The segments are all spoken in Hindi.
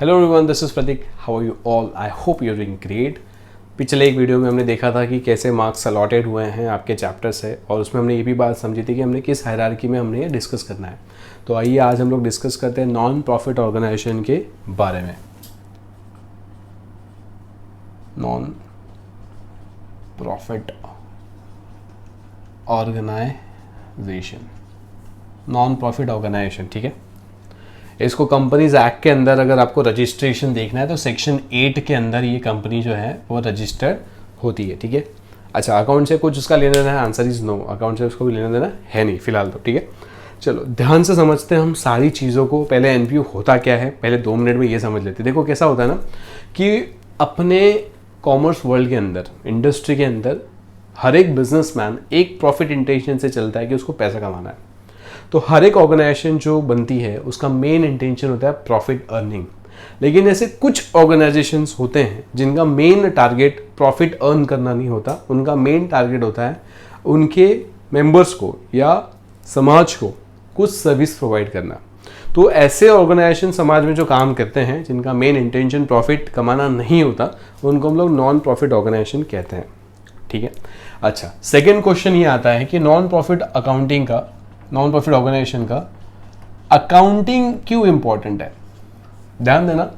Hello everyone, this is Pratik. How are you all? I hope you are doing great. पिछले एक वीडियो में हमने देखा था कि कैसे मार्क्स अलॉटेड हुए हैं आपके चैप्टर से, और उसमें हमने ये भी बात समझी थी कि हमने किस हायरार्की में हमने ये डिस्कस करना है। तो आइए आज हम लोग डिस्कस करते हैं नॉन प्रॉफिट ऑर्गेनाइजेशन के बारे में। Non profit organisation, non profit organisation, ठीक है। इसको कंपनीज एक्ट के अंदर अगर आपको रजिस्ट्रेशन देखना है तो सेक्शन 8 के अंदर ये कंपनी जो है वो रजिस्टर्ड होती है, ठीक है। अच्छा, अकाउंट से कुछ उसका लेना देना है? आंसर इज नो, अकाउंट से उसको भी लेना देना है नहीं फिलहाल तो, ठीक है। चलो ध्यान से समझते हैं हम सारी चीज़ों को। पहले एनपीयू होता क्या है, पहले 2 मिनट में ये समझ लेते हैं। देखो कैसा होता है ना कि अपने कॉमर्स वर्ल्ड के अंदर, इंडस्ट्री के अंदर हर एक बिजनेसमैन एक प्रॉफिट इंटेंशन से चलता है कि उसको पैसा कमाना है। तो हर एक ऑर्गेनाइजेशन जो बनती है उसका मेन इंटेंशन होता है प्रॉफिट अर्निंग। लेकिन ऐसे कुछ ऑर्गेनाइजेशंस होते हैं जिनका मेन टारगेट प्रॉफिट अर्न करना नहीं होता, उनका मेन टारगेट होता है उनके मेंबर्स को या समाज को कुछ सर्विस प्रोवाइड करना। तो ऐसे ऑर्गेनाइजेशन समाज में जो काम करते हैं जिनका मेन इंटेंशन प्रॉफिट कमाना नहीं होता, उनको हम लोग नॉन प्रॉफिट ऑर्गेनाइजेशन कहते हैं, ठीक है। अच्छा, सेकेंड क्वेश्चन ये आता है कि नॉन प्रॉफिट ऑर्गेनाइजेशन का अकाउंटिंग क्यों इंपॉर्टेंट है। ध्यान देना,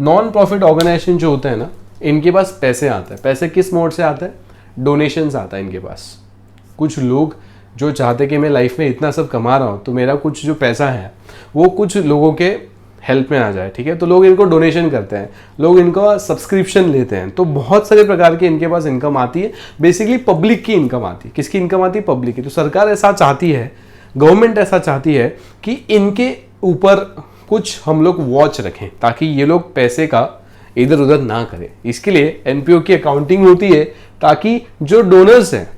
नॉन प्रॉफिट ऑर्गेनाइजेशन जो होते हैं ना, इनके पास पैसे आते हैं। पैसे किस मोड से आते हैं? डोनेशंस आता है इनके पास। कुछ लोग जो चाहते कि मैं लाइफ में इतना सब कमा रहा हूँ तो मेरा कुछ जो पैसा है वो कुछ लोगों के हेल्प में आ जाए, ठीक है। तो लोग इनको डोनेशन करते हैं, लोग इनका सब्सक्रिप्शन लेते हैं। तो बहुत सारे प्रकार की इनके पास इनकम आती है। बेसिकली पब्लिक की इनकम आती है। किसकी इनकम आती है? पब्लिक की। तो सरकार ऐसा चाहती है, गवर्नमेंट ऐसा चाहती है कि इनके ऊपर कुछ हम लोग वॉच रखें ताकि ये लोग पैसे का इधर उधर ना करें। इसके लिए एनपीओ की अकाउंटिंग होती है ताकि जो डोनर्स हैं,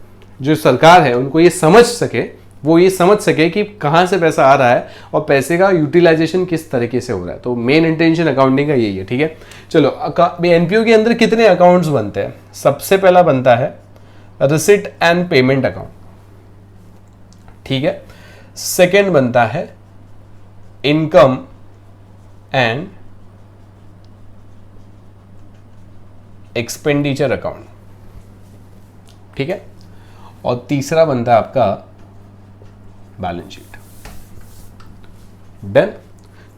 जो सरकार है, उनको ये समझ सके, वो ये समझ सके कि कहाँ से पैसा आ रहा है और पैसे का यूटिलाइजेशन किस तरीके से हो रहा है। तो मेन इंटेंशन अकाउंटिंग का यही है, ठीक है। चलो, एनपीओ के अंदर कितने अकाउंट्स बनते हैं? सबसे पहला बनता है रिसिट एंड पेमेंट अकाउंट, ठीक है। सेकेंड बनता है इनकम एंड एक्सपेंडिचर अकाउंट, ठीक है। और तीसरा बनता है आपका बैलेंस शीट। डन।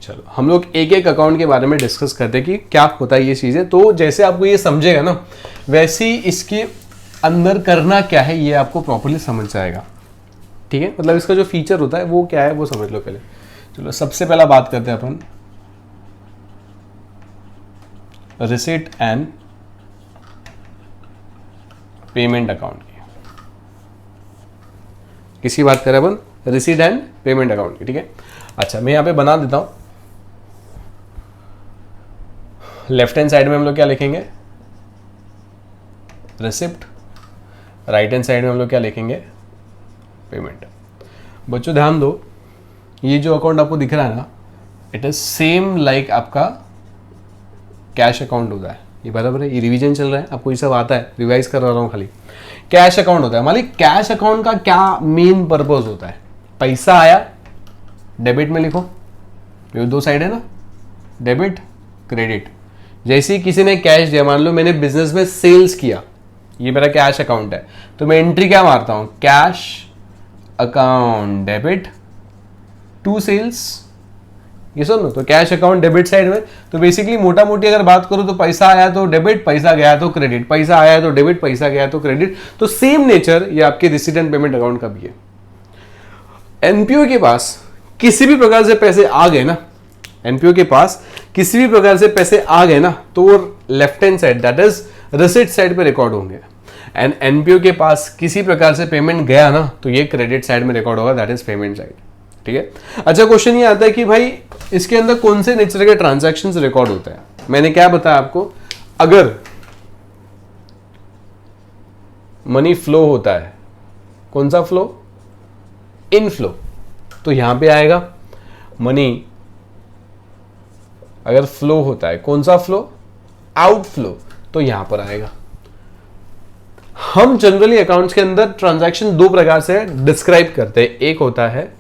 चलो हम लोग एक एक अकाउंट के बारे में डिस्कस करते हैं कि क्या होता है ये चीजें। तो जैसे आपको ये समझेगा ना, वैसे ही इसके अंदर करना क्या है ये आपको प्रॉपर्ली समझ जाएगा, ठीक है। मतलब इसका जो फीचर होता है वो क्या है वो समझ लो पहले। चलो सबसे पहला बात करते हैं अपन रिसिट एंड पेमेंट अकाउंट की। किसकी बात करें अपन? रिसिट एंड पेमेंट अकाउंट की, ठीक है। अच्छा, मैं यहां पे बना देता हूं। लेफ्ट हैंड साइड में हम लोग क्या लिखेंगे? रिसिप्ट। राइट हैंड साइड में हम लोग क्या लिखेंगे? पेमेंट। बच्चों ध्यान दो, ये जो अकाउंट आपको दिख रहा है ना, इट इज सेम लाइक आपका कैश अकाउंट होता है। ये बराबर है, ये रिवीजन चल रहा है, आपको ये सब आता है, रिवाइज कर रहा हूँ खाली। कैश अकाउंट होता है। मान ली कैश अकाउंट का क्या मेन पर्पस होता है? पैसा आया, डेबिट में लिखो, ये 2 साइड है ना, डेबिट क्रेडिट। जैसे ही किसी ने कैश दिया, मान लो मैंने बिजनेस में सेल्स किया, ये मेरा कैश अकाउंट है, तो मैं एंट्री क्या मारता हूं? Cash account debit to sales. ये सुन लो, तो कैश अकाउंट डेबिट साइड में। तो बेसिकली मोटा मोटी अगर बात करूं तो पैसा आया तो डेबिट, पैसा गया तो क्रेडिट, पैसा आया तो डेबिट, पैसा गया तो क्रेडिट। तो सेम नेचर ये आपके रिसीट एंड पेमेंट अकाउंट का भी है। एनपीओ के पास किसी भी प्रकार से पैसे आ गए ना, एनपीओ के पास किसी भी प्रकार से पैसे आ गए ना, तो वो left hand side, that is receipt side पे रिकॉर्ड होंगे। एंड एनपीओ के पास किसी प्रकार से पेमेंट गया ना, तो ये क्रेडिट साइड में रिकॉर्ड होगा, दैट इज पेमेंट साइड, ठीक है। अच्छा, क्वेश्चन ये आता है कि भाई इसके अंदर कौन से नेचर के ट्रांजैक्शंस रिकॉर्ड होते हैं? मैंने क्या बताया आपको, अगर मनी फ्लो होता है, कौन सा फ्लो? इनफ्लो, तो यहां पे आएगा। मनी अगर फ्लो होता है, कौन सा फ्लो? आउटफ्लो, तो यहां पर आएगा। हम जनरली अकाउंट्स के अंदर ट्रांजैक्शन 2 प्रकार से डिस्क्राइब करते हैं। एक होता है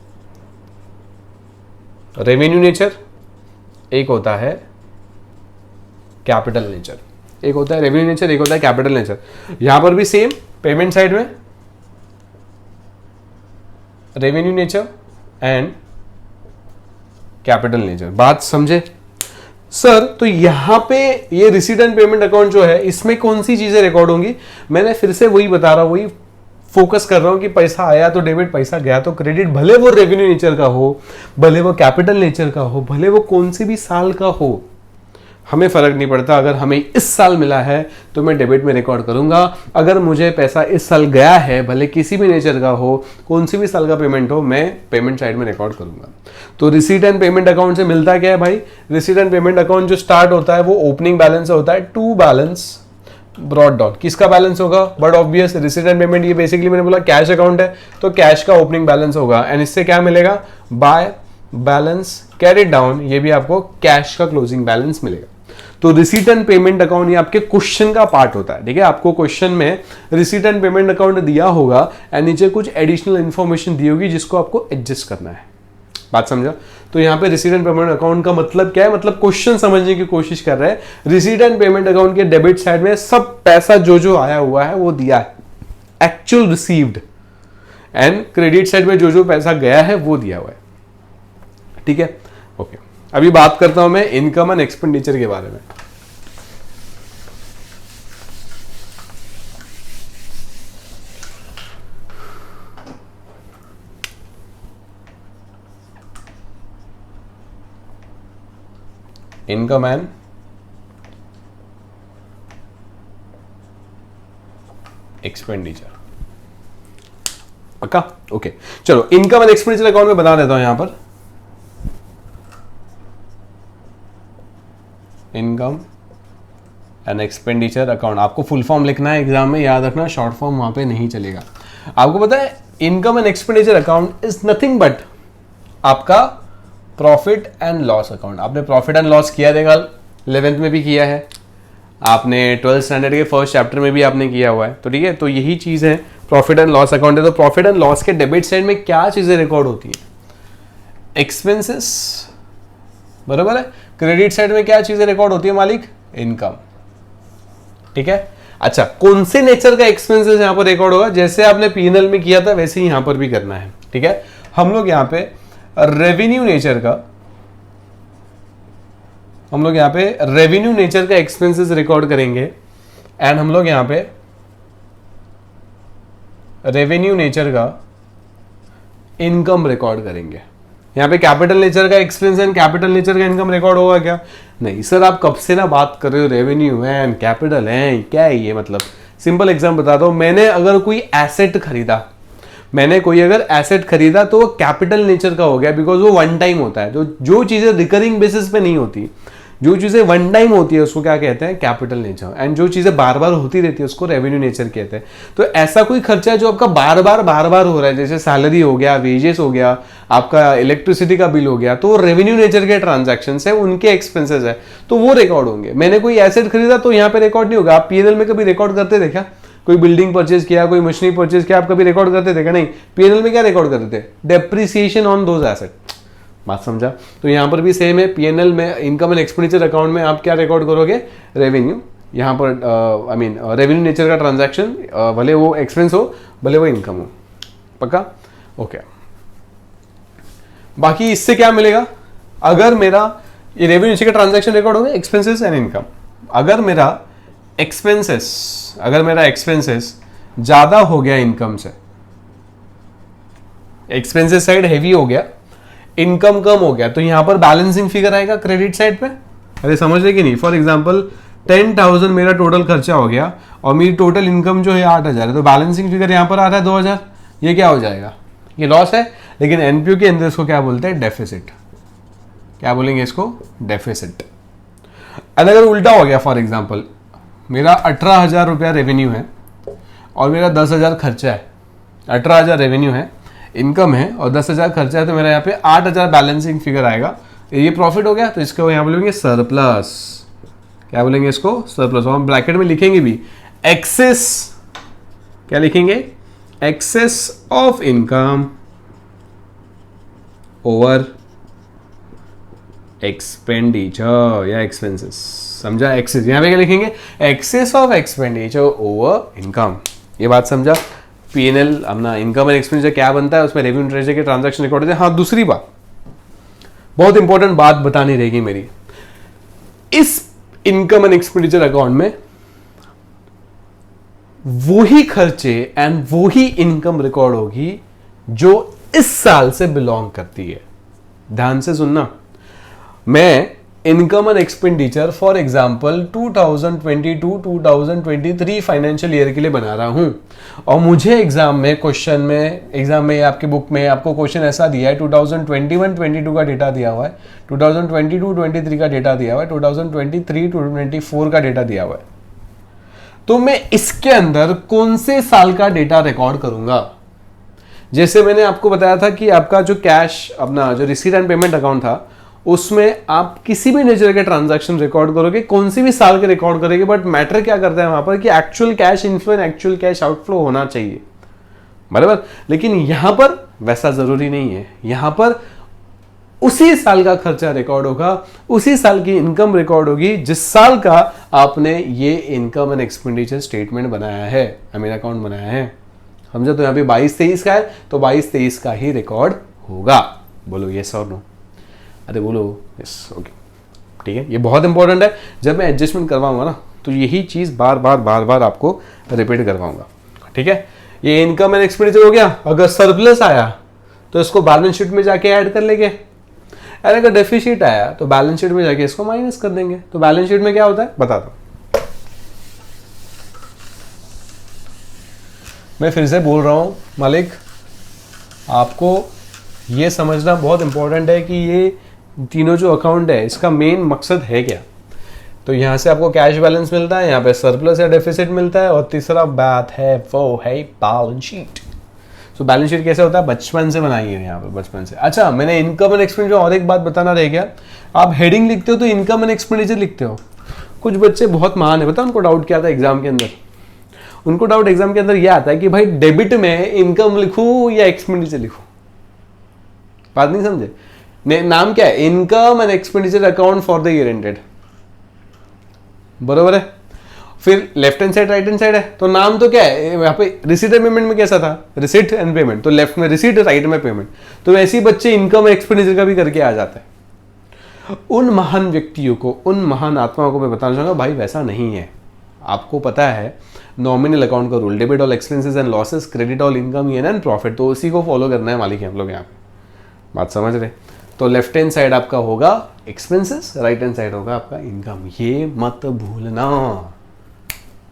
रेवेन्यू नेचर, एक होता है कैपिटल नेचर, एक होता है रेवेन्यू नेचर, एक होता है कैपिटल नेचर। यहां पर भी सेम, पेमेंट साइड में revenue nature and capital nature. बात समझे सर? तो यहां पे ये रिसीट एंड पेमेंट अकाउंट जो है, इसमें कौन सी चीजें रिकॉर्ड होंगी? मैंने फिर से वही बता रहा हूं, वही फोकस कर रहा हूं कि पैसा आया तो डेबिट, पैसा गया तो क्रेडिट, भले वो रेवेन्यू नेचर का हो, भले वो कैपिटल नेचर का हो, भले वो कौन सी भी साल का हो, हमें फर्क नहीं पड़ता। अगर हमें इस साल मिला है तो मैं डेबिट में रिकॉर्ड करूंगा, अगर मुझे पैसा इस साल गया है, भले किसी भी नेचर का हो, कौन सी भी साल का पेमेंट हो, मैं पेमेंट साइड में रिकॉर्ड करूंगा। तो रिसीट एंड पेमेंट अकाउंट से मिलता क्या है भाई? रिसीट एंड पेमेंट अकाउंट जो स्टार्ट होता है वो ओपनिंग बैलेंस से होता है टू बैलेंस ब्रॉट डाउन। किसका बैलेंस होगा? But obvious, receipt and payment ये बेसिकली मैंने बोला कैश अकाउंट है, तो कैश का ओपनिंग बैलेंस होगा। एंड इससे क्या मिलेगा? बाय बैलेंस कैरिड डाउन, ये भी आपको कैश का क्लोजिंग बैलेंस मिलेगा। तो रिसीट एंड पेमेंट अकाउंट ये आपके क्वेश्चन का पार्ट होता है, ठीक है। आपको क्वेश्चन में रिसीट एंड पेमेंट अकाउंट दिया होगा एंड नीचे कुछ एडिशनल इंफॉर्मेशन दी होगी जिसको आपको एडजस्ट करना है। बात समझा? तो यहाँ पे रिसीट एंड पेमेंट अकाउंट का मतलब क्या है? मतलब क्वेश्चन समझने की कोशिश कर रहे हैं। रिसीट एंड पेमेंट अकाउंट के डेबिट साइड में सब पैसा जो जो आया हुआ है वो दिया है, actual received, and credit side में जो जो पैसा गया है वो दिया हुआ है, ठीक है। ओके, अभी बात करता हूं मैं इनकम एंड एक्सपेंडिचर के बारे में। इनकम एंड एक्सपेंडिचर, पक्का? ओके, चलो इनकम एंड एक्सपेंडिचर अकाउंट में बता देता हूं यहां पर। इनकम एंड एक्सपेंडिचर अकाउंट, आपको फुल फॉर्म लिखना है एग्जाम में, याद रखना, शॉर्ट फॉर्म वहां पे नहीं चलेगा। आपको पता है income and expenditure account is nothing but आपका प्रॉफिट एंड लॉस अकाउंट। आपने प्रॉफिट एंड लॉस किया देगा, 11th में भी किया है आपने, 12th स्टैंडर्ड के फर्स्ट चैप्टर में भी आपने किया हुआ है, तो ठीक है। तो यही चीज है, प्रॉफिट एंड लॉस अकाउंट है। तो प्रॉफिट एंड लॉस के डेबिट साइड में क्या चीजें रिकॉर्ड होती है? एक्सपेंसेस, बराबर है। क्रेडिट साइड में क्या चीजें रिकॉर्ड होती है मालिक? इनकम, ठीक है। अच्छा, कौन से नेचर का एक्सपेंसेस यहां पर रिकॉर्ड होगा? जैसे आपने पीएनएल में किया था वैसे ही यहां पर भी करना है, ठीक है। हम लोग यहां पे रेवेन्यू नेचर का एक्सपेंसेस रिकॉर्ड करेंगे एंड हम लोग यहां पे रेवेन्यू नेचर का इनकम रिकॉर्ड करेंगे। यहाँ पे कैपिटल नेचर का एक्सपेंस एंड कैपिटल नेचर का इनकम रिकॉर्ड होगा क्या? नहीं सर, आप कब से ना बात कर रहे हो, रेवेन्यू है एंड कैपिटल है, क्या है ये? मतलब सिंपल एग्जांपल बताता हूं, मैंने अगर कोई एसेट खरीदा तो वो कैपिटल नेचर का हो गया, बिकॉज वो वन टाइम होता है। तो जो चीजें रिकरिंग बेसिस पे नहीं होती, जो चीजें वन टाइम होती है, उसको क्या कहते हैं? Capital nature. एंड जो चीजें बार बार होती रहती है उसको रेवेन्यू नेचर कहते हैं। तो ऐसा कोई खर्चा जो आपका बार बार हो रहा है, जैसे सैलरी हो गया, वेजेस हो गया, आपका इलेक्ट्रिसिटी का बिल हो गया, तो वो रेवेन्यू नेचर के ट्रांजैक्शन है, उनके एक्सपेंसेस है, तो वो रिकॉर्ड होंगे। मैंने कोई एसेट खरीदा तो यहाँ पे रिकॉर्ड नहीं होगा। आप पीएनएल में कभी रिकॉर्ड करते थे क्या? कोई बिल्डिंग परचेज किया, कोई मशीनरी परचेज किया, आप कभी रिकॉर्ड करते थे क्या? नहीं। पीएनएल में क्या रिकॉर्ड करते थे? Depreciation on those asset. बात समझा? तो यहां पर भी सेम है, पीएनएल में इनकम एंड एक्सपेंडिचर अकाउंट में आप क्या रिकॉर्ड करोगे? रेवेन्यू। यहां पर रेवेन्यू नेचर का ट्रांजैक्शन, भले वो एक्सपेंस हो, भले वो इनकम हो, पक्का? ओके। बाकी इससे क्या मिलेगा? अगर मेरा ये रेवेन्यू नेचर का ट्रांजैक्शन रिकॉर्ड होगा, एक्सपेंसेस एंड इनकम। अगर मेरा एक्सपेंसेस ज्यादा हो गया इनकम से, एक्सपेंसेस साइड हैवी हो गया, इनकम कम हो गया, तो यहां पर बैलेंसिंग फिगर आएगा क्रेडिट साइड पे। अरे समझ रहे कि नहीं? फॉर एग्जांपल 10,000 मेरा टोटल खर्चा हो गया और मेरी टोटल इनकम जो है 8,000 है, तो बैलेंसिंग फिगर यहां पर आ रहा है 2,000। ये क्या हो जाएगा? ये लॉस है, लेकिन एनपीओ के अंदर इसको क्या बोलते हैं? डेफिसिट। क्या बोलेंगे इसको? डेफिसिट। अगर उल्टा हो गया, फॉर एग्जाम्पल मेरा 18,000 रुपया रेवेन्यू है और मेरा 10,000 खर्चा है, 18,000 रेवेन्यू है, इनकम है, और 10,000 खर्चा है, तो मेरा यहाँ पे 8,000 बैलेंसिंग फिगर आएगा। ये प्रॉफिट हो गया, तो इसको यहाँ बोलेंगे सरप्लस। क्या बोलेंगे इसको? सरप्लस। और हम ब्रैकेट में लिखेंगे भी एक्सेस। क्या लिखेंगे? Excess of income over expenditure या एक्सपेंसेस, समझा। एक्सेस यहाँ पे क्या लिखेंगे, excess of expenditure over income, ये बात समझा। पीएनएल अपना इनकम एंड एक्सपेंडिचर क्या बनता है, उसमें रेवेन्यू ट्रेजर के ट्रांजैक्शन रिकॉर्ड होते हैं। हाँ, दूसरी बात, बहुत इंपॉर्टेंट बात बतानी रहेगी मेरी, इस इनकम एंड एक्सपेंडिचर अकाउंट में वही खर्चे एंड वही इनकम रिकॉर्ड होगी जो इस साल से बिलोंग करती है। ध्यान से सुनना, मैं income and expenditure for example 2022-2023 financial year के लिए बना रहा हूं, और मुझे एग्जाम में आपके बुक में आपको क्वेश्चन ऐसा दिया है, 2021-22 का डेटा दिया हुआ है, 2022-23 का डेटा दिया हुआ है, 2023-24 का डेटा दिया हुआ है, तो मैं इसके अंदर कौन से साल का डेटा रिकॉर्ड करूंगा। जैसे मैंने आपको बताया था कि आपका जो कैश, अपना जो रिसीट एंड पेमेंट अकाउंट था, उसमें आप किसी भी नेचर के ट्रांजैक्शन रिकॉर्ड करोगे, कौन सी भी साल के रिकॉर्ड करोगे, बट मैटर क्या करता है वहां पर कि actual cash inflow and actual cash outflow होना चाहिए, बराबर। लेकिन यहां पर वैसा जरूरी नहीं है, यहां पर उसी साल का खर्चा रिकॉर्ड होगा, उसी साल की इनकम रिकॉर्ड होगी जिस साल का आपने ये इनकम एंड एक्सपेंडिचर स्टेटमेंट बनाया है, अमीन अकाउंट बनाया है, समझा। तो यहाँ पे 22-23 का है, तो 22-23 का ही रिकॉर्ड होगा। बोलो यस और नो, अरे बोलो यस, ओके, ठीक है। ये बहुत इंपॉर्टेंट है, जब मैं एडजस्टमेंट करवाऊंगा ना, तो यही चीज बार बार आपको रिपीट करवाऊंगा, ठीक है। ये इनकम एंड एक्सपेंडिचर हो गया। अगर सरप्लस आया तो इसको बैलेंस शीट में जाके ऐड कर लेंगे, और अगर डेफिसिट आया तो बैलेंस शीट में जाके इसको माइनस कर देंगे। तो बैलेंस शीट में क्या होता है बता दो, मैं फिर से बोल रहा हूं मालिक, आपको ये समझना बहुत इंपॉर्टेंट है कि ये तीनों जो अकाउंट है इसका मेन मकसद है क्या। तो यहां से आपको कैश बैलेंस मिलता है, यहाँ पे सरप्लस या डेफिसिट मिलता है, और तीसरा बात है वो है बैलेंस शीट। तो बैलेंस शीट कैसे होता है, बचपन से बनाई है यहाँ पे, बचपन से। अच्छा, मैंने इनकम एंड एक्सपेंडिचर और एक बात बताना रह गया, आप हेडिंग लिखते हो तो इनकम एंड एक्सपेंडिचर लिखते हो। कुछ बच्चे बहुत महान है, पता उनको डाउट क्या आता है एग्जाम के अंदर, उनको डाउट एग्जाम के अंदर यह आता है कि भाई डेबिट में इनकम लिखूं या एक्सपेंडिचर लिखूं। बात नहीं समझे, नाम क्या है, income and expenditure account for the year ended, बरोबर है। फिर left hand side right hand side है, तो नाम तो क्या है, यहाँ पे रिसीट एंड पेमेंट में कैसा था, रिसीट एंड पेमेंट, तो लेफ्ट में रिसीट राइट में पेमेंट। तो वैसे ही बच्चे इनकम एक्सपेंडिचर का भी करके आ जाते हैं। उन महान व्यक्तियों को, उन महान आत्माओं को मैं बताना चाहूंगा भाई वैसा नहीं है। आपको पता है नॉमिनल अकाउंट का rule, debit all expenses and losses, credit all income and profit, तो उसी को फॉलो करना है मालिक है हम लोग यहाँ पे, बात समझ रहे। तो लेफ्ट हैंड साइड आपका होगा एक्सपेंसेस, राइट हैंड साइड होगा आपका इनकम, ये मत भूलना,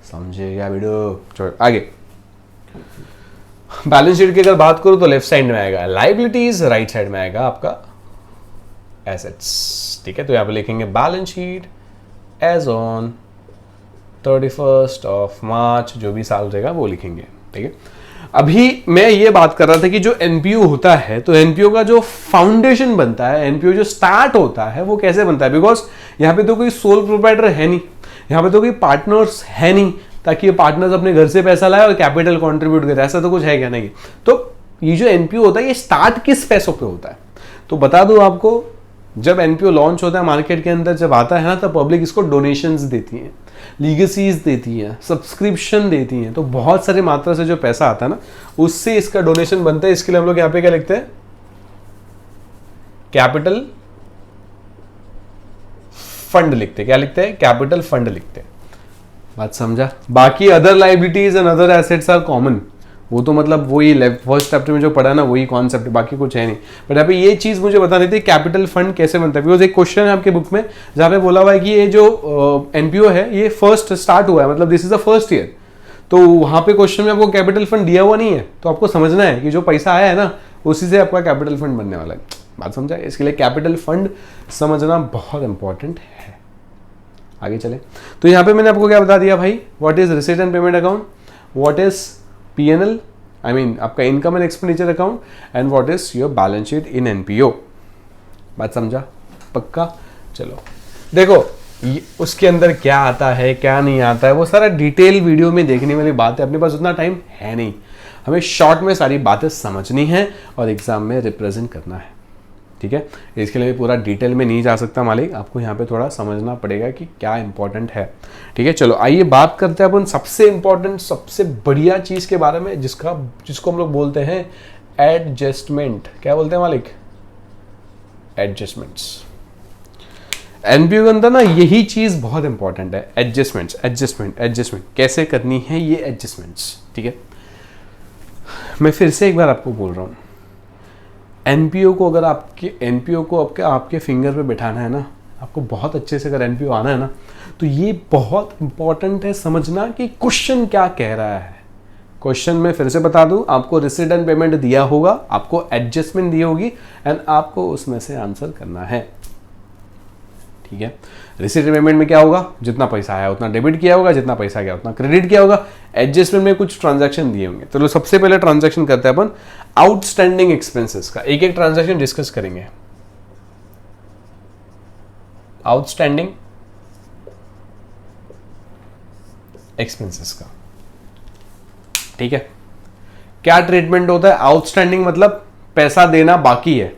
समझेगा वीडियो। चलो आगे, बैलेंस शीट की अगर बात करूं तो लेफ्ट साइड में आएगा लाइबिलिटीज, राइट साइड में आएगा आपका एसेट्स, ठीक है। तो यहां पे लिखेंगे balance sheet as on 31st of March, जो भी साल रहेगा वो लिखेंगे, ठीक है। अभी मैं ये बात कर रहा था कि जो एनपीओ होता है, तो एनपीओ का जो फाउंडेशन बनता है, एनपीओ जो स्टार्ट होता है वो कैसे बनता है, बिकॉज यहाँ पे तो कोई सोल प्रोप्राइटर है नहीं, यहाँ पे तो कोई पार्टनर्स है नहीं, ताकि ये पार्टनर्स अपने घर से पैसा लाए और कैपिटल कंट्रीब्यूट करे, ऐसा तो कुछ है क्या, नहीं। तो ये जो एनपीओ होता है ये स्टार्ट किस पैसों पे होता है, तो बता दूं आपको, जब एनपीओ लॉन्च होता है मार्केट के अंदर, जब आता है ना, तब पब्लिक इसको डोनेशंस देती है, लीगेसीज देती है, सब्सक्रिप्शन देती हैं, तो बहुत सारी मात्रा से जो पैसा आता है ना, उससे इसका डोनेशन बनता है। इसके लिए हम लोग यहाँ पे क्या लिखते हैं, कैपिटल फंड लिखते हैं। क्या लिखते हैं, कैपिटल फंड लिखते हैं, बात समझा। बाकी other liabilities and other assets are common, वो तो मतलब वही फर्स्ट चैप्टर में जो पढ़ा ना वही कॉन्सेप्ट, बाकी कुछ है नहीं। बट यहाँ पे ये चीज मुझे बतानी थी कैपिटल फंड कैसे बनता है, बिकॉज एक क्वेश्चन है आपके बुक में जहाँ पे बोला हुआ है कि ये जो एनपीओ है ये फर्स्ट स्टार्ट हुआ है, मतलब this is the first year, तो वहां पे क्वेश्चन में आपको कैपिटल फंड दिया हुआ नहीं है, तो आपको समझना है कि जो पैसा आया है ना उसी से आपका कैपिटल फंड बनने वाला है, बात समझा। इसके लिए कैपिटल फंड समझना बहुत इंपॉर्टेंट है। आगे चले, तो यहाँ पे मैंने आपको क्या बता दिया भाई, what is receipt and payment account, what is PNL, I mean आपका income and expenditure account, and what is your balance sheet in NPO, बात समझा पक्का। चलो देखो उसके अंदर क्या आता है क्या नहीं आता है वो सारा डिटेल वीडियो में देखने वाली बात है, अपने पास उतना टाइम है नहीं, हमें शॉर्ट में सारी बातें समझनी है और एग्जाम में रिप्रेजेंट करना है, ठीक है, इसके लिए पूरा डिटेल में नहीं जा सकता मालिक, आपको यहाँ पे थोड़ा समझना पड़ेगा कि क्या इंपॉर्टेंट है। ठीक है, चलो आइए बात करते हैं अपन सबसे इंपॉर्टेंट, सबसे बढ़िया चीज़ के बारे में, जिसको हम लोग बोलते हैं एडजस्टमेंट। क्या बोलते हैं मालिक? एडजस्टमेंट्स। एनपीओ के अंदर ना यही चीज बहुत इंपॉर्टेंट है, एडजस्टमेंट्स। एडजस्टमेंट कैसे करनी है ये एडजस्टमेंट्स। ठीक है, मैं फिर से एक बार आपको बोल रहा हूँ, एनपीओ को अगर आपके फिंगर पे बैठाना है ना, आपको बहुत अच्छे से अगर एनपीओ आना है ना, तो ये बहुत इंपॉर्टेंट है समझना कि क्वेश्चन क्या कह रहा है। क्वेश्चन में फिर से बता दूं, आपको रिसीट एंड पेमेंट दिया होगा, आपको एडजस्टमेंट दी होगी, एंड आपको उसमें से आंसर करना है। ठीक है, रिसीट एंड पेमेंट में क्या होगा? जितना पैसा आया उतना डेबिट किया होगा, जितना पैसा गया उतना क्रेडिट किया होगा। एडजस्टमेंट में कुछ ट्रांजैक्शन दिए होंगे। तो सबसे पहले ट्रांजैक्शन करते हैं अपन आउटस्टैंडिंग एक्सपेंसेस का। एक एक ट्रांजैक्शन डिस्कस करेंगे। आउटस्टैंडिंग एक्सपेंसेस का, ठीक है, क्या ट्रीटमेंट होता है? आउटस्टैंडिंग मतलब पैसा देना बाकी है,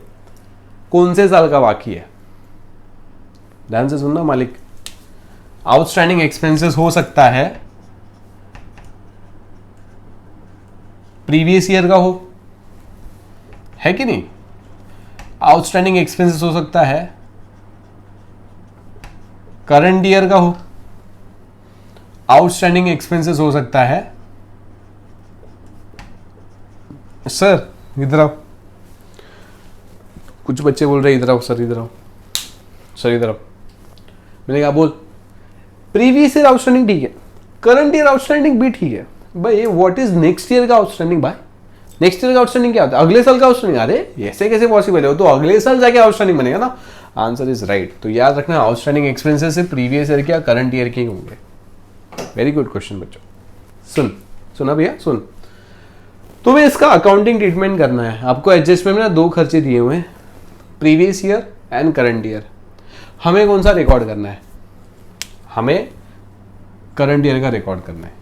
कौन से साल का बाकी है? ध्यान से सुनना मालिक, आउटस्टैंडिंग एक्सपेंसेस हो सकता है प्रीवियस ईयर का हो, है कि नहीं? आउटस्टैंडिंग एक्सपेंसेस हो सकता है करंट ईयर का हो, आउटस्टैंडिंग एक्सपेंसेस हो सकता है, सर इधर आओ, कुछ बच्चे बोल रहे इधर आओ सर, इधर आओ सर, इधर आओ। मैंने कहा बोल, प्रीवियस ईयर आउटस्टैंडिंग ठीक है, करंट ईयर आउटस्टैंडिंग भी ठीक है भाई, व्हाट इज नेक्स्ट ईयर का आउटस्टैंडिंग? भाई नेक्स्ट ईयर का आउटस्टैंडिंग क्या होता है? अगले साल का आउटस्टैंडिंग। अरे ऐसे कैसे पॉसिबल है? वो तो अगले साल जाके आउटस्टैंडिंग बनेगा ना। Answer is right. तो याद रखना, आउटस्टैंडिंग एक्सपेंसेस से प्रीवियस ईयर के या करंट ईयर के होंगे। वेरी गुड क्वेश्चन बच्चों। सुना भैया, सुन। तो मैं इसका अकाउंटिंग ट्रीटमेंट करना है आपको। एडजस्टमेंट में ना दो खर्चे दिए हुए हैं, previous year and current year. हमें कौन सा रिकॉर्ड करना है? हमें करंट ईयर का रिकॉर्ड करना है।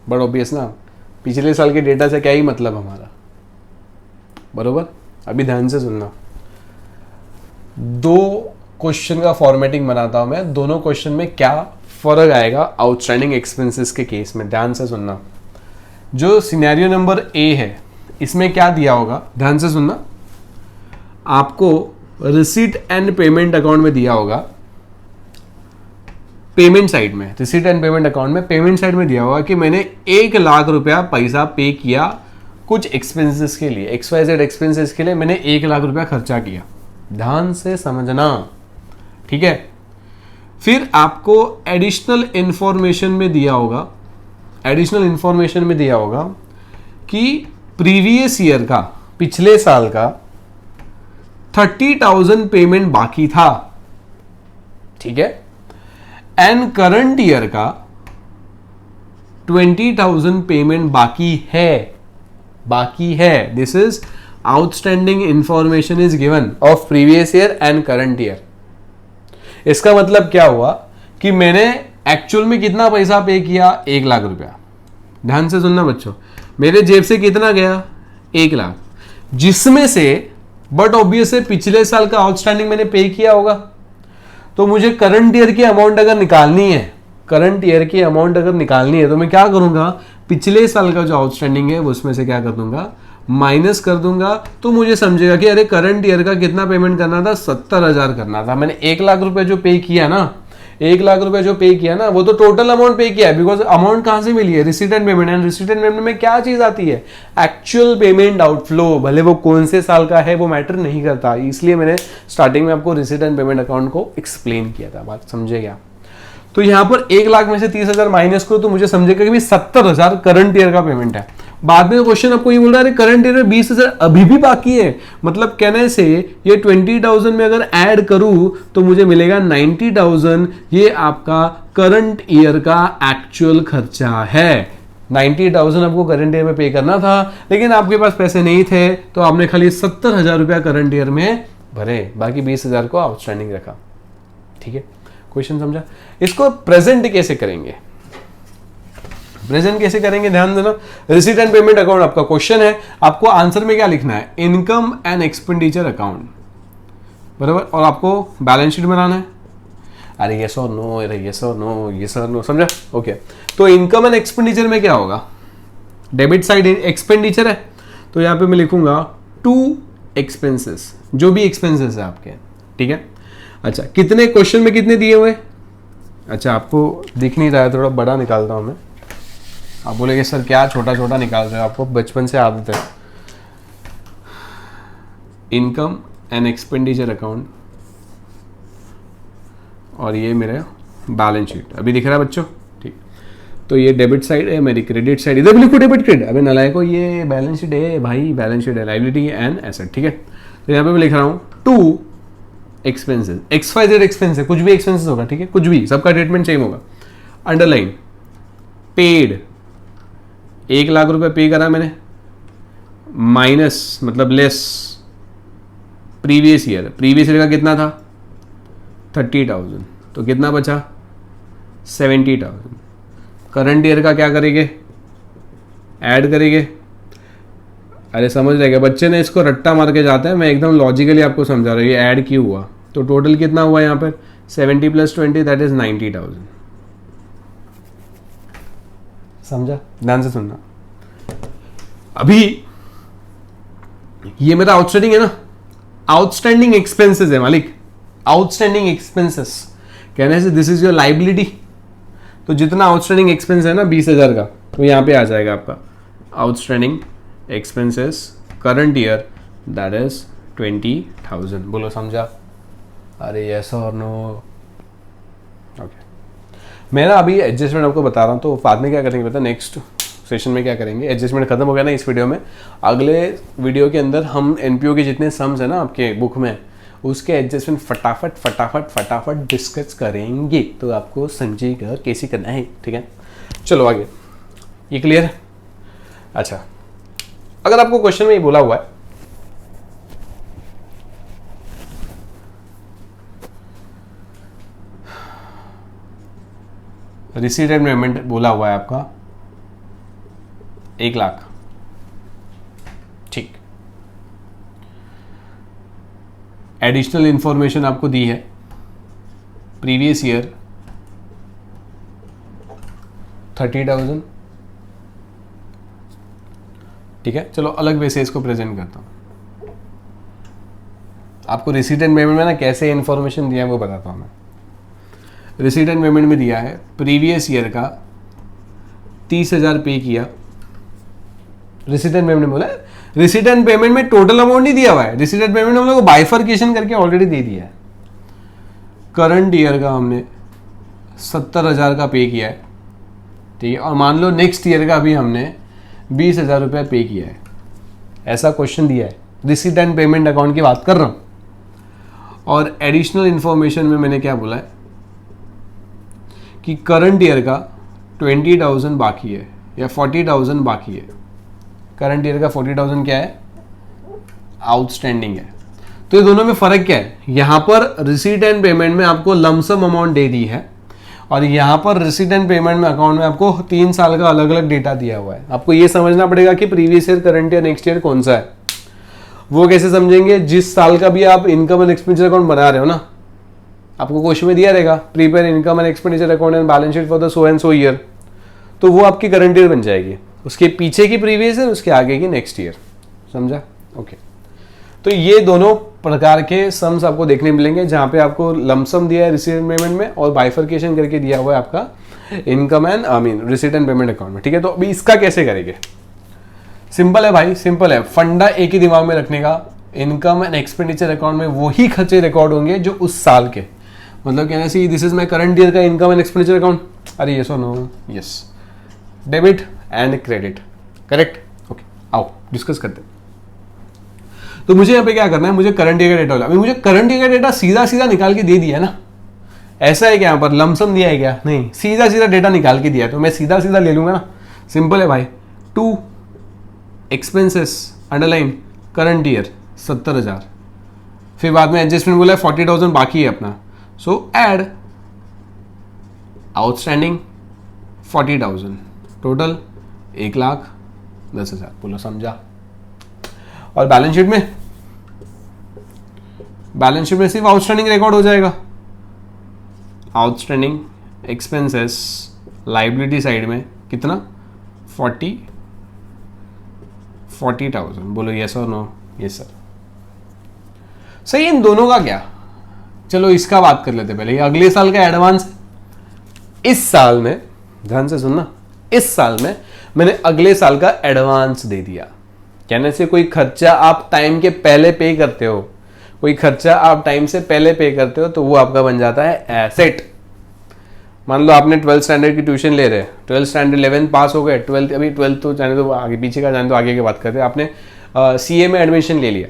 बट ऑब्वियस ना, पिछले साल के डेटा से क्या ही मतलब हमारा, बरोबर? अभी ध्यान से सुनना, दो क्वेश्चन का फॉर्मेटिंग बनाता हूं मैं, दोनों क्वेश्चन में क्या फर्क आएगा आउटस्टैंडिंग एक्सपेंसेस के केस में। ध्यान से सुनना, जो सिनेरियो नंबर ए है इसमें क्या दिया होगा, ध्यान से सुनना। आपको रिसीट एंड पेमेंट अकाउंट में दिया होगा, पेमेंट साइड में, रिसीट एंड पेमेंट अकाउंट में पेमेंट साइड में दिया होगा कि मैंने 1 लाख रुपया पैसा पे किया कुछ एक्सपेंसेस के लिए, XYZ एक्सपेंसेस के लिए मैंने 1 लाख रुपया खर्चा किया। ध्यान से समझना, ठीक है। फिर आपको एडिशनल इंफॉर्मेशन में दिया होगा, एडिशनल इंफॉर्मेशन में दिया होगा कि प्रीवियस ईयर का, पिछले साल का 30,000 पेमेंट बाकी था, ठीक है, एंड करंट ईयर का 20,000 पेमेंट बाकी है। This is outstanding information is given of previous year and current year. इसका मतलब क्या हुआ कि मैंने एक्चुअल में कितना पैसा पे किया? 1 लाख रुपया। ध्यान से सुनना बच्चों, मेरे जेब से कितना गया? 1 लाख, जिसमें से बट ऑब्वियस है पिछले साल का आउटस्टैंडिंग मैंने पे किया होगा। तो मुझे करंट ईयर की अमाउंट अगर निकालनी है, करंट ईयर की अमाउंट अगर निकालनी है तो मैं क्या करूंगा? पिछले साल का जो आउटस्टैंडिंग है उसमें से क्या कर दूंगा? माइनस कर दूंगा। तो मुझे समझेगा कि अरे करंट ईयर का कितना पेमेंट करना था? 70,000 करना था। मैंने 1 लाख रुपए जो पे किया ना, 1 लाख रुपए जो पे किया ना, वो तो टोटल अमाउंट पे किया है। बिकॉज अमाउंट कहां से मिली है? Receipt and payment. And receipt and payment में क्या चीज आती है? Actual payment outflow. भले वो कौन से साल का है वो मैटर नहीं करता, इसलिए मैंने स्टार्टिंग में आपको रिसीट एंड पेमेंट अकाउंट को एक्सप्लेन किया था। बात समझे क्या? तो यहां पर 1 लाख में से 30,000 माइनस करो तो मुझे समझेगा कि 70,000 करंट ईयर का पेमेंट है। बाद में क्वेश्चन आपको ये बोल रहा है करंट ईयर में 20,000 अभी भी बाकी है। मतलब कहने से ये 20,000 में अगर ऐड करूं तो मुझे मिलेगा 90,000। ये आपका करंट ईयर का एक्चुअल खर्चा है। 90,000 आपको करंट ईयर में पे करना था, लेकिन आपके पास पैसे नहीं थे तो आपने खाली 70,000 रुपया करंट ईयर में भरे, बाकी 20,000 को आउटस्टैंडिंग रखा। ठीक है, क्वेश्चन समझा? इसको प्रेजेंट कैसे करेंगे? प्रेजेंट कैसे करेंगे? ध्यान देना, रिसीट एंड पेमेंट अकाउंट आपका क्वेश्चन है, आपको आंसर में क्या लिखना है? Income and expenditure account. बराबर। और आपको बैलेंस शीट बनाना है, अरे यस और नो, अरे यस और नो, यस और नो, समझा? ओके। तो इनकम एंड एक्सपेंडिचर में क्या होगा, डेबिट साइड एक्सपेंडिचर है, तो यहाँ पे मैं लिखूंगा टू एक्सपेंसेस, जो भी एक्सपेंसेस है आपके, ठीक है। अच्छा, कितने क्वेश्चन में कितने दिए हुए, अच्छा आपको दिख नहीं रहा है, थोड़ा बड़ा निकालता हूं मैं। आप बोलेंगे सर क्या छोटा छोटा निकाल रहे हो, आपको बचपन से आदत है। इनकम एंड एक्सपेंडिचर अकाउंट, और ये मेरा बैलेंस शीट अभी दिख रहा है बच्चों, ठीक। तो ये डेबिट साइड है, मेरी क्रेडिट साइड, इधर भी लिखो डेबिट क्रेडिट, अबे नलायको ये बैलेंस शीट है भाई, बैलेंस शीट है, लायबिलिटी एंड एसेट, ठीक है। तो यहाँ पे मैं लिख रहा हूँ टू एक्सपेंसेस, XYZ एक्सपेंस है, कुछ भी एक्सपेंसेस होगा, ठीक है, कुछ भी, सबका ट्रीटमेंट सेम होगा। अंडरलाइन पेड, 1 लाख रुपए पे करा मैंने, माइनस मतलब less previous year, previous year का कितना था 30,000, तो कितना बचा 70,000। करंट ईयर का क्या करेंगे, ऐड करेंगे। अरे समझ रहे क्या बच्चे ने, इसको रट्टा मार के जाते हैं, मैं एकदम लॉजिकली आपको समझा रहा हूँ, ये ऐड क्यों हुआ, तो टोटल कितना हुआ यहाँ पर 70 + 20 दैट इज 90,000, समझा? ध्यान से सुनना। अभी ये मेरा आउटस्टैंडिंग है ना, आउटस्टैंडिंग एक्सपेंसेस है मालिक, आउटस्टैंडिंग एक्सपेंसेस कहने से दिस इज योर लाइबिलिटी। तो जितना आउटस्टैंडिंग एक्सपेंस है ना 20,000 का, तो यहाँ पे आ जाएगा आपका outstanding expenses current year that is 20,000। बोलो समझा? अरे यस और नो? ओके, मैं ना अभी एडजस्टमेंट आपको बता रहा हूँ, तो बाद में क्या करेंगे पता, नेक्स्ट सेशन में क्या करेंगे, एडजस्टमेंट खत्म हो गया ना इस वीडियो में, अगले वीडियो के अंदर हम एनपीओ के जितने सम्स है ना आपके बुक में, उसके एडजस्टमेंट फटाफट फटाफट फटाफट डिस्कस करेंगे, तो आपको समझिएगा कैसे करना है, ठीक है। चलो आगे, ये क्लियर है? अच्छा, अगर आपको क्वेश्चन में ये बोला हुआ है रिसीट एंड पेमेंट, बोला हुआ है आपका 1 लाख, ठीक। एडिशनल इंफॉर्मेशन आपको दी है, प्रीवियस ईयर 30,000, ठीक है। चलो अलग वे से इसको प्रेजेंट करता हूं, आपको रिसीट एंड पेमेंट में ना कैसे इंफॉर्मेशन दिया है वो बताता हूं मैं। रिसीट एंड पेमेंट में दिया है प्रीवियस ईयर का 30,000 पे किया, रिसीट एंड पेमेंट में बोला है, रिसीट एंड पेमेंट में टोटल अमाउंट नहीं दिया हुआ है, रिसीट एंड पेमेंट हम लोग को बाइफर्केशन करके ऑलरेडी दे दिया है। करंट ईयर का हमने 70,000 का पे किया है, ठीक है, और मान लो नेक्स्ट ईयर का भी हमने 20,000 रुपया पे किया है, ऐसा क्वेश्चन दिया है, रिसीट एंड पेमेंट अकाउंट की बात कर रहा हूं। और एडिशनल इंफॉर्मेशन में मैंने क्या बोला है कि करंट ईयर का 20,000 बाकी है या 40,000 बाकी है, करंट ईयर का 40,000 क्या है, आउटस्टैंडिंग है। तो ये दोनों में फर्क क्या है, यहां पर रिसीट एंड पेमेंट में आपको लमसम अमाउंट दे दी है, और यहां पर रिसीट एंड पेमेंट में अकाउंट में आपको 3 साल का अलग अलग डेटा दिया हुआ है। आपको ये समझना पड़ेगा कि previous year, current year, next year कौन सा है। वो कैसे समझेंगे, जिस साल का भी आप इनकम एंड एक्सपेंडिचर अकाउंट बना रहे हो ना, आपको क्वेश्चन में दिया रहेगा prepare income and expenditure account and balance sheet for the so and so year, तो वो आपकी करंट ईयर बन जाएगी, उसके पीछे की प्रीवियस ईयर, उसके आगे की नेक्स्ट ईयर, समझा? ओके। तो ये दोनों प्रकार के सम्स आपको देखने मिलेंगे, जहां पे आपको लमसम दिया है रिसीट एंड पेमेंट में, और बाइफर्केशन करके दिया हुआ है आपका income and receipt and payment account में, ठीक है। तो अभी इसका कैसे करेंगे, सिंपल है भाई, सिंपल है, फंडा एक ही दिमाग में रखने का, इनकम एंड एक्सपेंडिचर अकाउंट में वही खर्चे रिकॉर्ड होंगे जो उस साल के, मतलब कहना चाहिए this is my current year का इनकम एंड एक्सपेंडिचर अकाउंट, अरे यस और no, yes, debit and credit, correct, okay. आओ डिस्कस करते हैं। तो मुझे यहाँ पे क्या करना है, मुझे करंट ईयर का डेटा होला, अभी मुझे करंट ईयर का डेटा सीधा सीधा निकाल के दे दिया है ना, ऐसा है क्या यहाँ पर लमसम दिया है क्या, नहीं, सीधा सीधा डेटा निकाल के दिया है, तो मैं सीधा सीधा ले लूंगा ना, सिंपल है भाई। Two expenses underline current year 70,000, फिर बाद में एडजस्टमेंट बोला है 40,000 बाकी है अपना, सो ऐड आउटस्टैंडिंग 40,000, टोटल 1,10,000, बोलो समझा? और बैलेंस शीट में बैलेंस शीट में सिर्फ आउटस्टैंडिंग रिकॉर्ड हो जाएगा, आउटस्टैंडिंग एक्सपेंसेस लाइबिलिटी साइड में कितना 40,000। बोलो यस और नो? Yes sir. सही, इन दोनों का क्या, चलो इसका बात कर लेते पहले। अगले साल का एडवांस, इस साल में, ध्यान से सुनना, इस साल में मैंने अगले साल का एडवांस दे दिया। कहने से कोई खर्चा आप टाइम के पहले पे करते हो, कोई खर्चा आप टाइम से पहले पे करते हो तो वो आपका बन जाता है एसेट। मान लो आपने 12th स्टैंडर्ड की ट्यूशन ले रहे हैं, 12th स्टैंडर्ड 11th पास हो गए, 12th अभी 12th तो जाने दो, आगे पीछे का जाने दो, आगे की बात करते हैं। आपने सीए में एडमिशन ले लिया,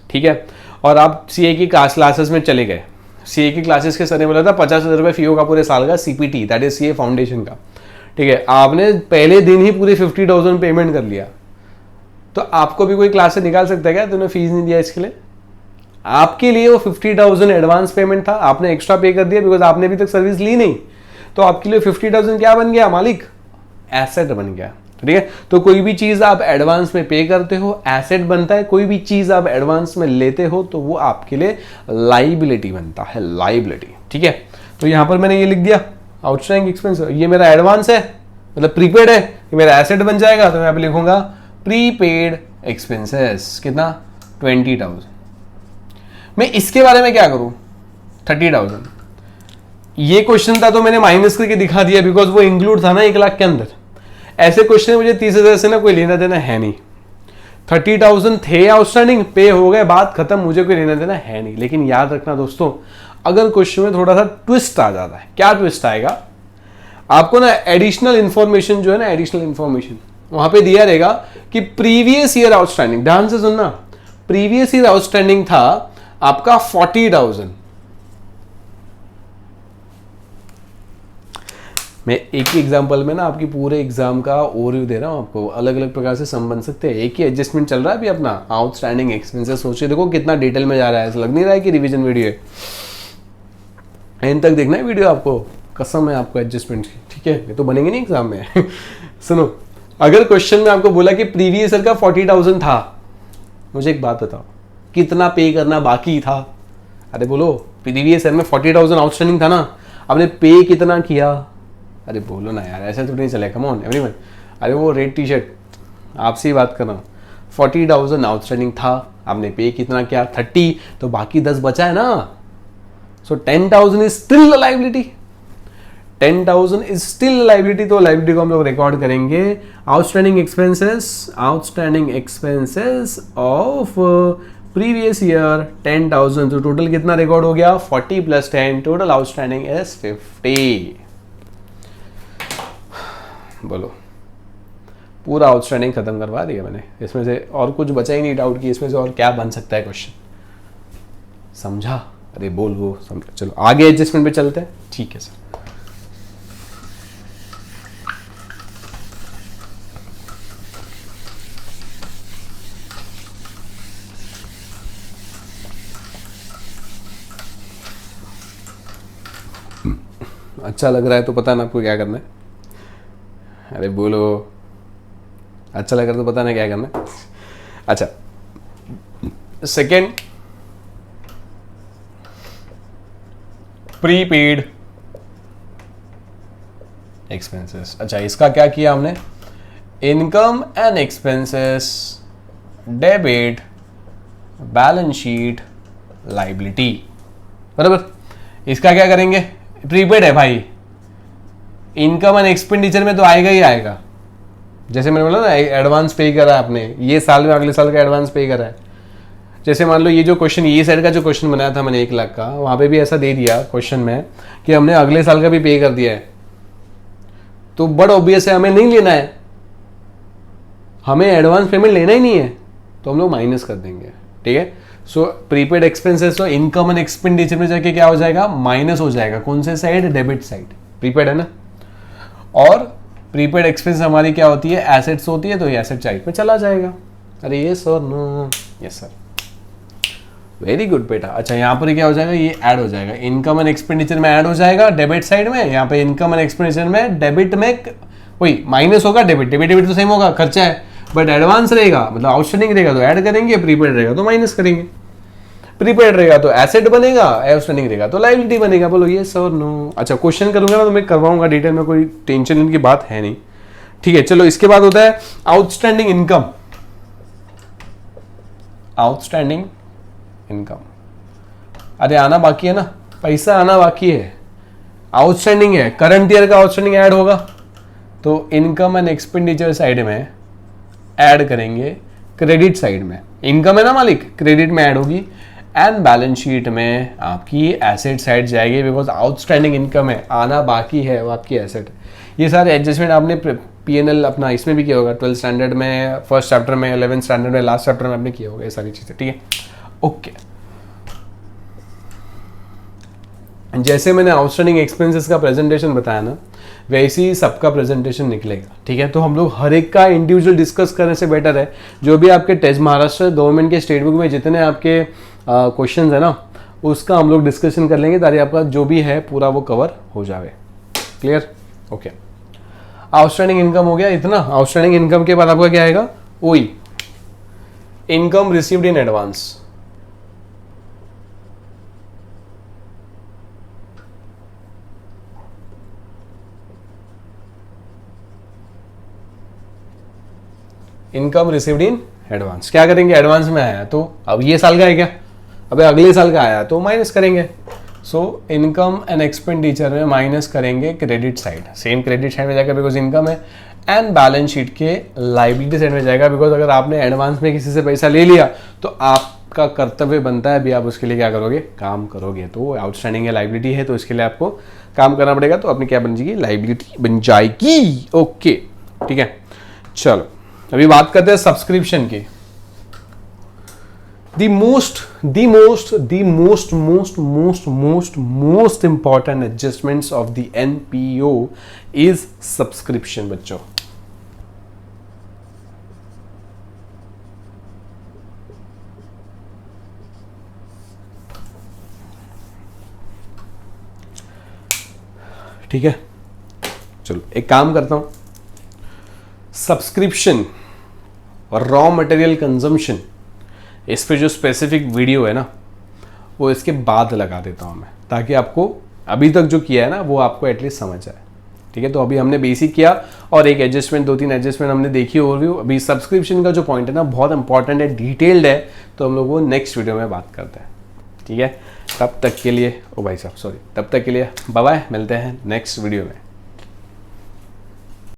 ठीक है, और आप सीए की क्लासेस में चले गए। सीए की क्लासेस के सर ने बोला था 50,000 रुपये फी होगा पूरे साल का, CPT that is CA foundation का, ठीक है। आपने पहले दिन ही पूरे 50,000 पेमेंट कर लिया, तो आपको भी कोई क्लास से निकाल सकता है क्या? तूने फीस नहीं दिया इसके लिए? आपके लिए वो 50,000 एडवांस पेमेंट था, आपने एक्स्ट्रा पे कर दिया बिकॉज आपने अभी तक सर्विस ली नहीं, तो आपके लिए 50,000 क्या बन गया मालिक? एसेट बन गया, ठीक है। तो कोई भी चीज आप एडवांस में पे करते हो एसेट बनता है, कोई भी चीज आप एडवांस में लेते हो तो वो आपके लिए लाइबिलिटी बनता है, लाइबिलिटी, ठीक है। तो यहां पर मैंने ये लिख दिया आउटस्टैंडिंग एक्सपेंस, ये मेरा एडवांस है, मतलब प्रीपेड है, ये मेरा एसेट बन जाएगा, तो मैं यहाँ पे लिखूंगा प्रीपेड एक्सपेंसेस, कितना 20,000। मैं इसके बारे में क्या करूं? 30,000। ये क्वेश्चन था तो मैंने माइनस करके दिखा दिया बिकॉज वो इंक्लूड था ना 1 लाख के अंदर। ऐसे क्वेश्चन मुझे 30,000 से ना कोई लेना देना है नहीं। 30,000 थे आउटस्टैंडिंग, पे हो गए, बात खत्म, मुझे कोई लेना देना है नहीं। लेकिन याद रखना दोस्तों, अगर क्वेश्चन में थोड़ा सा ट्विस्ट आ जाता है, क्या ट्विस्ट आएगा? आपको ना एडिशनल इंफॉर्मेशन जो है ना, एडिशनल इंफॉर्मेशन वहां पे दिया रहेगा कि प्रीवियस ईयर आउटस्टैंडिंग, ध्यान से सुनना, प्रीवियस ईयर आउटस्टैंडिंग था आपका 40,000। मैं एक ही एग्जांपल में ना आपकी पूरे एग्जाम का ओवरव्यू दे रहा हूं आपको, अलग अलग प्रकार से सम बन सकते हैं। एक ही एडजस्टमेंट चल रहा है अभी अपना, आउटस्टैंडिंग एक्सपेंसेस। सोचिए देखो कितना डिटेल में जा रहा है, ऐसा लग नहीं रहा है कि रिवीजन वीडियो है। एंड तक देखना है वीडियो आपको, कसम है आपको एडजस्टमेंट की, ठीक है, ये तो बनेंगे नहीं एग्जाम में। सुनो, अगर क्वेश्चन में आपको बोला कि प्रीवियस ईयर का 40,000 था, मुझे एक बात बताओ कितना पे करना बाकी था? अरे बोलो, प्रीवियस ईयर में 40,000 आउटस्टैंडिंग था ना, आपने पे कितना किया? अरे बोलो ना यार, ऐसे तो नहीं चलेगा, कम ऑन एवरीवन। अरे वो रेड टी शर्ट, आपसे ही बात कर रहा हूँ। 40,000 आउटस्टैंडिंग था, आपने पे कितना किया? 30, तो बाकी 10 बचा है ना। सो 10,000 is still liability, 10,000 is still liability. तो लाइबिलिटी को हम लोग रिकॉर्ड करेंगे outstanding expenses of previous year 10,000। तो टोटल कितना रिकॉर्ड हो गया? 40 + 10, टोटल आउटस्टैंडिंग इज 50। बोलो, पूरा आउटस्टैंडिंग खत्म करवा दिया मैंने, इसमें से और कुछ बचा ही नहीं डाउट की इसमें से और क्या बन सकता है क्वेश्चन, समझा? अरे बोल वो समझा। चलो आगे एडजस्टमेंट पे चलते हैं, ठीक है सर। अच्छा लग रहा है तो पता ना आपको क्या करना है? अरे बोलो, अच्छा लग रहा है तो पता ना क्या करना है? अच्छा, सेकेंड, प्रीपेड एक्सपेंसेस। अच्छा, इसका क्या किया हमने? Income and expenses, debit, balance sheet, liability, बराबर। इसका क्या करेंगे? प्रीपेड है भाई, इनकम एंड एक्सपेंडिचर में तो आएगा ही आएगा। जैसे मैंने बोला ना, एडवांस पे करा है आपने, ये साल में अगले साल का एडवांस पे करा है। जैसे मान लो ये जो क्वेश्चन, ये साइड का जो क्वेश्चन बनाया था मैंने 1 लाख का, वहां पे भी ऐसा दे दिया क्वेश्चन में कि हमने अगले साल का भी पे कर दिया है, तो बड़ा ऑब्वियस है हमें नहीं लेना है, हमें एडवांस पेमेंट लेना ही नहीं है, तो हम लोग माइनस कर देंगे, ठीक है। सो प्रीपेड एक्सपेंसेस तो इनकम एंड एक्सपेंडिचर में जाके क्या हो जाएगा? माइनस हो जाएगा। कौन से साइड? डेबिट साइड, प्रीपेड है ना। और प्रीपेड एक्सपेंस हमारी क्या होती है? एसेट्स होती है, तो ये एसेट साइड में चला जाएगा। अरे ये sir, no, yes sir, very good बेटा। अच्छा, यहाँ पर क्या हो जाएगा? ये ऐड हो जाएगा, इनकम एंड एक्सपेंडिचर में ऐड हो जाएगा डेबिट साइड में। यहाँ पे इनकम एंड एक्सपेंडिचर में डेबिट में वही माइनस होगा, डेबिट डेबिट तो सेम होगा, खर्चा है, बट एडवांस रहेगा मतलब आउटस्टैंडिंग रहेगा तो ऐड करेंगे, प्रीपेड रहेगा तो माइनस करेंगे। प्रीपेड रहेगा तो एसेट बनेगा, आउटस्टैंडिंग रहेगा तो लायबिलिटी बनेगा। बोलो ये सर नो। अच्छा क्वेश्चन करूंगा ना तो मैं करवाऊंगा डिटेल में, कोई टेंशन इनकी बात है नहीं। ठीक है चलो, इसके बाद होता है आउटस्टैंडिंग इनकम। आउटस्टैंडिंग इनकम, अरे आना बाकी है ना, पैसा आना बाकी है, आउटस्टैंडिंग है, करंट ईयर का आउटस्टैंडिंग ऐड होगा तो इनकम एंड एक्सपेंडिचर साइड में ऐड करेंगे, क्रेडिट साइड में। इनकम है ना मालिक, क्रेडिट में ऐड होगी, एंड बैलेंस शीट में आपकी एसेट साइड जाएगी, बिकॉज आउटस्टैंडिंग इनकम है, आना बाकी है वो आपकी एसेट। ये सारे एडजस्टमेंट आपने पीएनएल अपना इसमें भी किया होगा, 12th स्टैंडर्ड में, फर्स्ट चैप्टर में, 11th स्टैंडर्ड में, लास्ट चैप्टर में आपने किया होगा ये सारी चीजें। ठीक है ओके। जैसे मैंने आउटस्टैंडिंग एक्सपेंसेस का प्रेजेंटेशन बताया ना, वैसे ही सबका प्रेजेंटेशन निकलेगा। ठीक है, तो हम लोग हर एक का इंडिविजुअल डिस्कस करने से बेटर है जो भी आपके टेस्ट महाराष्ट्र गवर्नमेंट के स्टेट बुक में जितने आपके क्वेश्चंस है ना, उसका हम लोग डिस्कशन कर लेंगे ताकि आपका जो भी है पूरा वो कवर हो जाए। Clear okay. आउटस्टैंडिंग इनकम हो गया इतना। आउटस्टैंडिंग इनकम के बाद आपका क्या आएगा, ओई, income received in advance. Income received in advance क्या करेंगे, एडवांस में आया तो अब ये साल का है क्या, अबे अगले साल का आया तो माइनस करेंगे। सो इनकम एंड एक्सपेंडिचर में माइनस करेंगे credit side, same credit side में जाएगा बिकॉज इनकम है, एंड बैलेंस शीट के लाइबिलिटी साइड में जाएगा बिकॉज अगर आपने एडवांस में किसी से पैसा ले लिया तो आपका कर्तव्य बनता है अभी आप उसके लिए क्या करोगे, काम करोगे। तो आउटस्टैंडिंग है, लाइबिलिटी है, तो इसके लिए आपको काम करना पड़ेगा, तो अपनी क्या बन जाएगी, लाइबिलिटी बन जाएगी। ओके ठीक है चलो, अभी बात करते हैं सब्सक्रिप्शन की। The most important adjustments of the NPO is subscription बच्चों। ठीक है चलो एक काम करता हूं, सब्सक्रिप्शन और रॉ मटेरियल कंजम्पशन इस पे जो स्पेसिफिक वीडियो है ना वो इसके बाद लगा देता हूँ मैं, ताकि आपको अभी तक जो किया है ना वो आपको एटलीस्ट समझ आए। ठीक है, तो अभी हमने बेसिक किया और एक एडजस्टमेंट, 2-3 एडजस्टमेंट हमने देखी ओवरव्यू। अभी सब्सक्रिप्शन का जो पॉइंट है ना बहुत इंपॉर्टेंट है, डिटेल्ड है, तो हम लोग वो नेक्स्ट वीडियो में बात करते हैं। ठीक है, तब तक के लिए तब तक के लिए बाय बाय, मिलते हैं नेक्स्ट वीडियो में।